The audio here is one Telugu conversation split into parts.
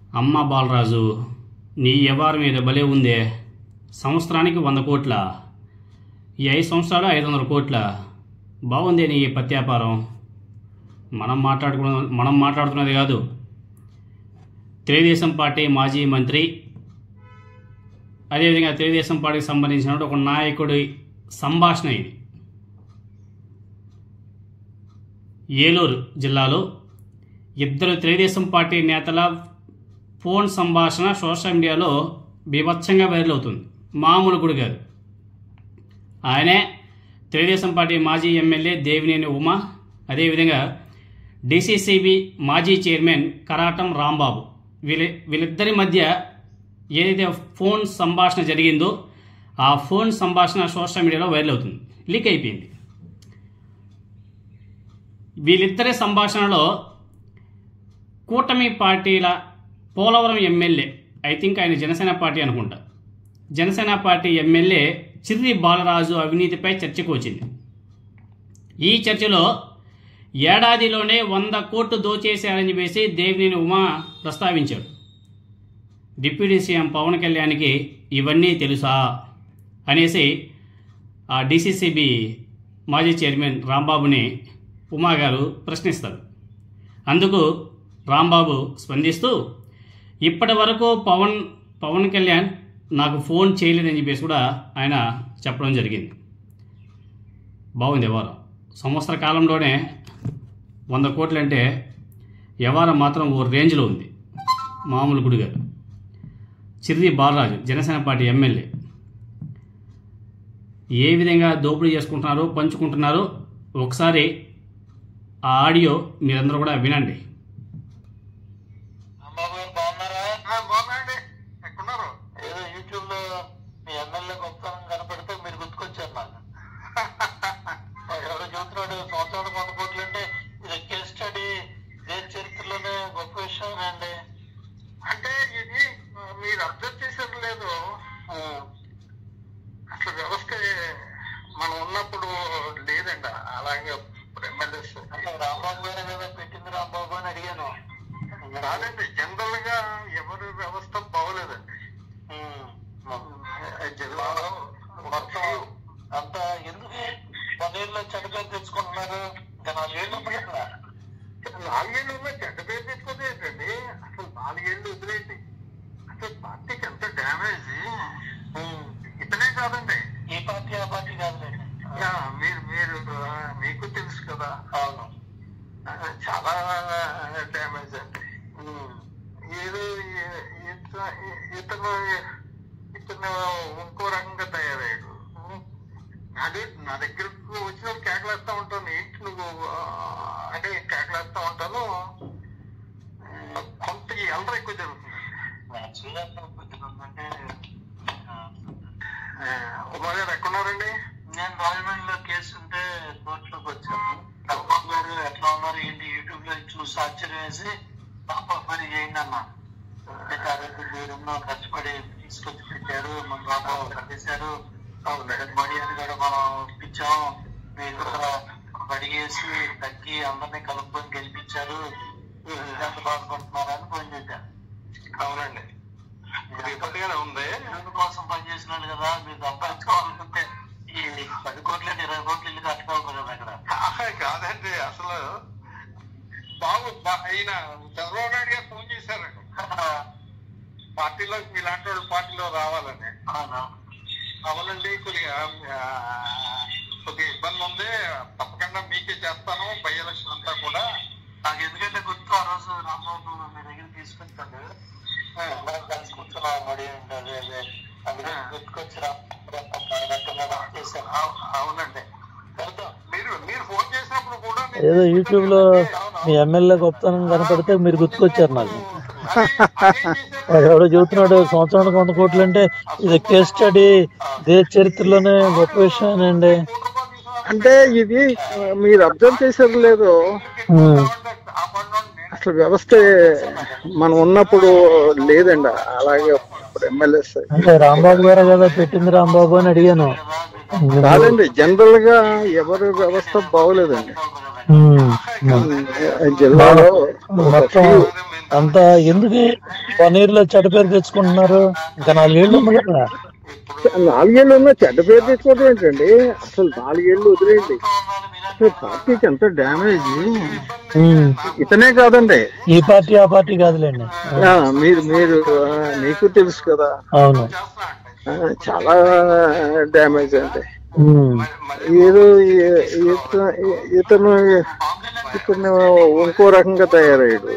అమ్మ బాలరాజు, నీ వ్యవహారం మీద భలే ఉందే. సంవత్సరానికి 100 కోట్ల, ఈ 5 సంవత్సరాలు 500 కోట్ల. బాగుందే నీ పత్యాపారం. మనం మాట్లాడుతున్నది కాదు, తెలుగుదేశం పార్టీ మాజీ మంత్రి, అదేవిధంగా తెలుగుదేశం పార్టీకి సంబంధించిన ఒక నాయకుడి సంభాషణ ఇది. ఏలూరు జిల్లాలో 2 తెలుగుదేశం పార్టీ నేతల ఫోన్ సంభాషణ సోషల్ మీడియాలో బీభత్సంగా వైరల్ అవుతుంది. మామూలు కూడా కాదు. ఆయనే తెలుగుదేశం పార్టీ మాజీ ఎమ్మెల్యే దేవినేని ఉమా, అదేవిధంగా డిసిసిబి మాజీ చైర్మన్ కరాటం రాంబాబు. వీళ్ళిద్దరి మధ్య ఏదైతే ఫోన్ సంభాషణ జరిగిందో ఆ ఫోన్ సంభాషణ సోషల్ మీడియాలో వైరల్ అవుతుంది, లీక్ అయిపోయింది. వీళ్ళిద్దరి సంభాషణలో కూటమి పార్టీల పోలవరం ఎమ్మెల్యే, ఐ థింక్ ఆయన జనసేన పార్టీ అనుకుంటా, జనసేన పార్టీ ఎమ్మెల్యే చిర్రి బాలరాజు అవినీతిపై చర్చకు వచ్చింది. ఈ చర్చలో ఏడాదిలోనే 100 కోట్లు దోచేశారని చెప్పేసి దేవినేని ఉమా ప్రస్తావించాడు. డిప్యూటీ సీఎం పవన్ కళ్యాణ్కి ఇవన్నీ తెలుసా అనేసి ఆ డిసిసిబి మాజీ చైర్మన్ రాంబాబుని ఉమా గారు ప్రశ్నిస్తారు. అందుకు రాంబాబు స్పందిస్తూ, ఇప్పటి వరకు పవన్ కళ్యాణ్ నాకు ఫోన్ చేయలేదని చెప్పేసి కూడా ఆయన చెప్పడం జరిగింది. బాగుంది వ్యవహారం. సంవత్సర కాలంలోనే 100 కోట్లు అంటే వ్యవహారం మాత్రం ఓ రేంజ్లో ఉంది, మామూలు గుడి గారు. చిర్రి బాలరాజు జనసేన పార్టీ ఎమ్మెల్యే ఏ విధంగా దోపిడీ చేసుకుంటున్నారో పంచుకుంటున్నారో ఒకసారి ఆ ఆడియో మీరందరూ కూడా వినండి. అంటే ఇది మీరు అబ్జర్వ్ చేశారు లేదు, అసలు వ్యవస్థ మనం ఉన్నప్పుడు లేదండి. అలాగే ఎమ్మెల్యేస్ అంటే రాంబాబు గారు కదా పెట్టింది, రాంబాబు అని అడిగాను. కాదండి, జనరల్ గా ఎవరి వ్యవస్థ బాగోలేదండి. జిల్లాలో మొత్తం అంతా ఎందుకు 10 ఏళ్ళు చెడ్డ పేరు తెచ్చుకుంటున్నారు. ఇంకా 4 ఏళ్ళు కదా, 4 ఏళ్ళు ఉన్న చెడ్డ పేరు తెచ్చుకోతే ఏంటండి. అసలు 4 ఏళ్ళు వదిలేండి. అసలు పార్టీకి ఎంత డ్యామేజ్. ఇతనే కాదండి, ఈ పార్టీ ఆ పార్టీ కాదులేండి. మీరు మీకు తెలుసు కదా. అవును, చాలా డ్యామేజ్ అండి. ఏదో ఇతను ఇంకో రకంగా తయారయ్యాడు. అదే నా దగ్గరకు వచ్చిన కేకలేస్తా ఉంటాను, ఏంటి నువ్వు అంటే కేకలేస్తా ఉంటాను. కొంత ఎల్లర ఎక్కువ జరుగుతుంది. ఉమా గారు ఎక్కడున్నారండి? నేను రాజమండ్రిలో కేసు ఉంటే కోర్టులోకి వచ్చాను. రాంబాబు గారు ఎట్లా ఉన్నారు ఏంటి యూట్యూబ్ లో చూసి ఆశ్చర్యం వేసి పని చేయండి అన్నా. మీరున్న కష్టపడి తీసుకొచ్చి పెట్టారు, మన రాంబాబు కట్టేశారు, మడి అని కూడా మనం ఇప్పించాం, మీరు కూడా అడిగేసి తగ్గి అందరినీ కలుపుకొని గెలిపించారు, ఎంత బాధపడుతున్నారని ఫోన్ చేశారు. అవునండి, ఇప్పటిగానే ఉంది. అందుకోసం పనిచేసినాడు కదా, మీరు సంపాదించుకోవాలనుకుంటే ఈ 10 కోట్లు 20 కోట్లు ఇల్లు కట్టుకోవాలి కదా అక్కడ. కాదండి, అసలు అయిన చంద్రబాబు నాయుడు గారు ఫోన్ చేశారండి పార్టీలో, మీలాంటి వాళ్ళు పార్టీలో రావాలని. అవునండి, కొద్దిగా ఇబ్బంది ఉంది, తప్పకుండా మీకే చేస్తాను బై ఎలక్షన్ అంతా కూడా. నాకు ఎందుకంటే గుర్తు ఆ రోజు రాంబాబు మీ దగ్గర తీసుకుంటాను కలిసి కూర్చున్నా మడి అదే అదే గుర్తుకొచ్చినా చేశాను. అవునండి, మీరు ఫోన్ చేసినప్పుడు కూడా ఏదో యూట్యూబ్ లో మీ ఎమ్మెల్యే గొప్పతనం కనపడితే మీరు గుర్తుకొచ్చారు నాకు. ఎవడో చెబుతున్నాడు సంవత్సరానికి 100 కోట్లు అంటే ఇది కేస్ స్టడీ, దేశ చరిత్రలోనే గొప్ప విషయం అండి. అంటే ఇది మీరు అబ్జర్వ్ చేశారు లేదు, అసలు వ్యవస్థ మనం ఉన్నప్పుడు లేదండి. అలాగే ఎమ్మెల్యేస్ అంటే రాంబాబు గారు కదా పెట్టింది రాంబాబు అని అడిగాను. కాదండి, జనరల్ గా ఎవరి వ్యవస్థ బాగోలేదండి జిల్లాలో. మొత్తం అంతా ఎందుకు 1 year లో చెడ్డ పేరు తెచ్చుకుంటున్నారు? ఇంకా 4 ఏళ్ళు ఉంది కదా. 4 ఏళ్ళు ఉన్నా చెడ్డ పేరు తెచ్చుకోవడం ఏంటండి? అసలు 4 ఏళ్ళు వదిలేయండి, అసలు పార్టీకి ఎంత డ్యామేజ్. ఇతనే కాదండి, ఈ పార్టీ ఆ పార్టీ కాదులేండి. మీరు మీకు తెలుసు కదా. అవును, చాలా డ్యామేజ్ అండి. ఏదో ఇతను ఇంకో రకంగా తయారయ్యాడు.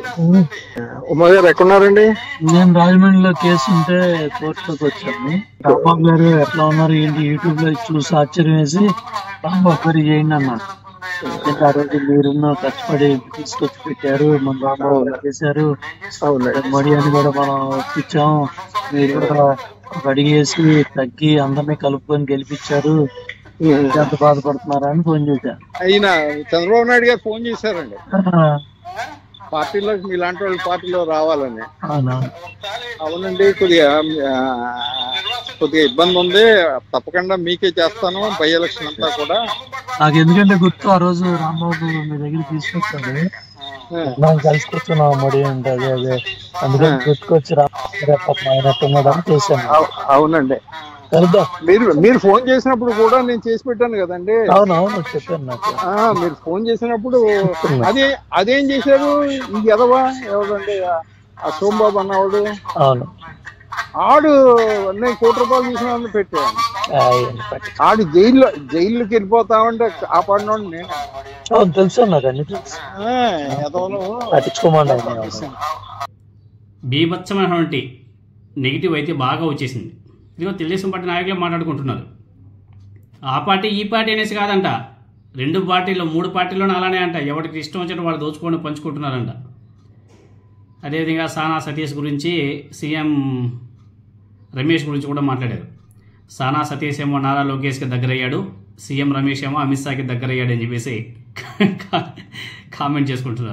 ఉమా గారు ఎక్కడున్నారండి? నేను రాజమండ్రిలో కేసు ఉంటే కోర్టులోకి వచ్చాను. రాంబాబు గారు ఎట్లా ఉన్నారు ఏంటి యూట్యూబ్ లో చూసి ఆశ్చర్యం వేసి రాంబాబు గారు చేయండి అన్నాడు. ఆ రోజు మీరున్న కష్టపడి తీసుకొచ్చి పెట్టారు, మన రాంబాబు గారు చేశారు. మడి అని కూడా మనం ఒప్పించాం, మీరు కూడా అడిగేసి తగ్గి అందరినీ కలుపుకొని గెలిపించారు, ఎంత బాధపడుతున్నారా అని ఫోన్ చేశారు. అయినా చంద్రబాబు నాయుడు గారు ఫోన్ చేశారండి పార్టీలో, మీలాంటి వాళ్ళు పార్టీలో రావాలని. అవునండి, కొద్దిగా ఇబ్బంది ఉంది, తప్పకుండా మీకే చేస్తాను బై ఎలక్షన్ అంతా కూడా. నాకు ఎందుకంటే గుర్తు, ఆ రోజు రాంబాబు మీ దగ్గర తీసుకొచ్చాడు, మనం కలిసి కూర్చున్నాం మడి అంటే అదే అందుకని గుర్తుకొచ్చి రాన్నట్టున్నాడని చేశాను. అవునండి, మీరు ఫోన్ చేసినప్పుడు కూడా నేను చేసి పెట్టాను కదండి. అవునవును చెప్పాను నాకు. మీరు ఫోన్ చేసినప్పుడు అదేం చేశారు ఈ ఎదవా ఎవరండి ఆ సోమబాబు అన్నవాడు. అవును, ఆడు నేను ₹1 తీసుకున్నాను పెట్టాను. ఆడు జైల్లోకి వెళ్ళిపోతామంటే కాపాడినోడు నేను. అవును తెలుసు నాకు, అన్ని తెలుసు. పట్టించుకోమండి. బీభత్సమైనటువంటి నెగిటివ్ అయితే బాగా వచ్చేసింది. ఇదిగో తెలుగుదేశం పార్టీ నాయకులే మాట్లాడుకుంటున్నారు. ఆ పార్టీ ఈ పార్టీ అనేసి కాదంట, 2 పార్టీలు 3 పార్టీల్లోనే అలానే అంట. ఎవరికి ఇష్టం వచ్చినట్టు వాళ్ళు దోచుకొని పంచుకుంటున్నారంట. అదేవిధంగా సానా సతీష్ గురించి సీఎం రమేష్ గురించి కూడా మాట్లాడారు. సానా సతీష్ ఏమో నారా లోకేష్కి దగ్గరయ్యాడు, సీఎం రమేష్ ఏమో అమిత్ షాకి దగ్గరయ్యాడు అని చెప్పేసి కామెంట్ చేసుకుంటున్నారు.